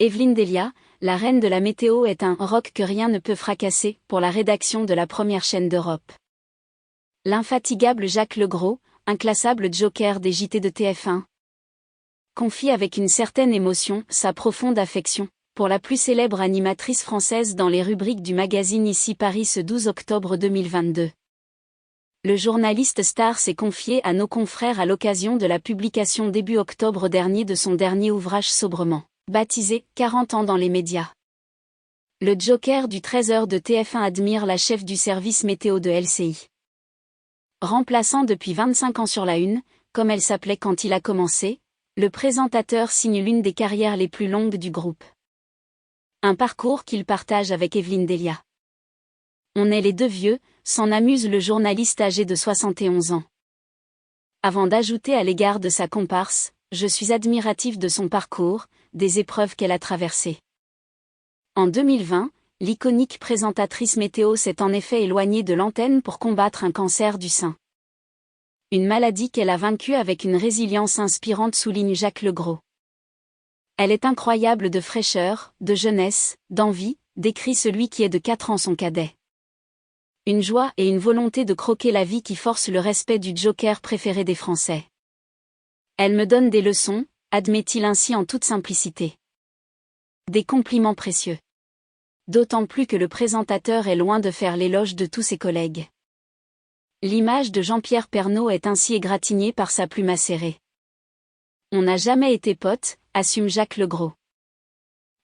Evelyne Delia, la reine de la météo est un « roc que rien ne peut fracasser » pour la rédaction de la première chaîne d'Europe. L'infatigable Jacques Legros, inclassable joker des JT de TF1, confie avec une certaine émotion sa profonde affection pour la plus célèbre animatrice française dans les rubriques du magazine Ici Paris ce 12 octobre 2022. Le journaliste star s'est confié à nos confrères à l'occasion de la publication début octobre dernier de son dernier ouvrage sobrement baptisé « 40 ans dans les médias ». Le joker du 13h de TF1 admire la chef du service météo de LCI. Remplaçant depuis 25 ans sur la Une, comme elle s'appelait quand il a commencé, le présentateur signe l'une des carrières les plus longues du groupe. Un parcours qu'il partage avec Evelyne Delia. On est les deux vieux, s'en amuse le journaliste âgé de 71 ans. Avant d'ajouter à l'égard de sa comparse, je suis admiratif de son parcours, des épreuves qu'elle a traversées. En 2020, l'iconique présentatrice météo s'est en effet éloignée de l'antenne pour combattre un cancer du sein. Une maladie qu'elle a vaincue avec une résilience inspirante, souligne Jacques Legros. Elle est incroyable de fraîcheur, de jeunesse, d'envie, décrit celui qui est de 4 ans son cadet. Une joie et une volonté de croquer la vie qui forcent le respect du joker préféré des Français. Elle me donne des leçons, admet-il ainsi en toute simplicité. Des compliments précieux. D'autant plus que le présentateur est loin de faire l'éloge de tous ses collègues. L'image de Jean-Pierre Pernaut est ainsi égratignée par sa plume acérée. On n'a jamais été potes, assume Jacques Legros.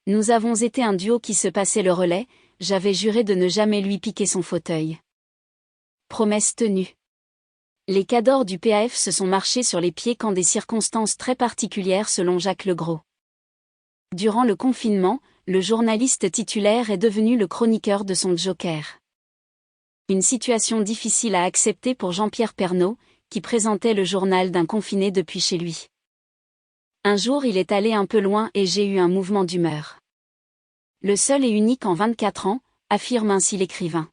Nous avons été un duo qui se passait le relais, j'avais juré de ne jamais lui piquer son fauteuil. Promesse tenue. Les cadors du PAF se sont marchés sur les pieds quand des circonstances très particulières selon Jacques Legros. Durant le confinement, le journaliste titulaire est devenu le chroniqueur de son joker. Une situation difficile à accepter pour Jean-Pierre Pernaut, qui présentait le journal d'un confiné depuis chez lui. Un jour il est allé un peu loin et j'ai eu un mouvement d'humeur. Le seul et unique en 24 ans, affirme ainsi l'écrivain.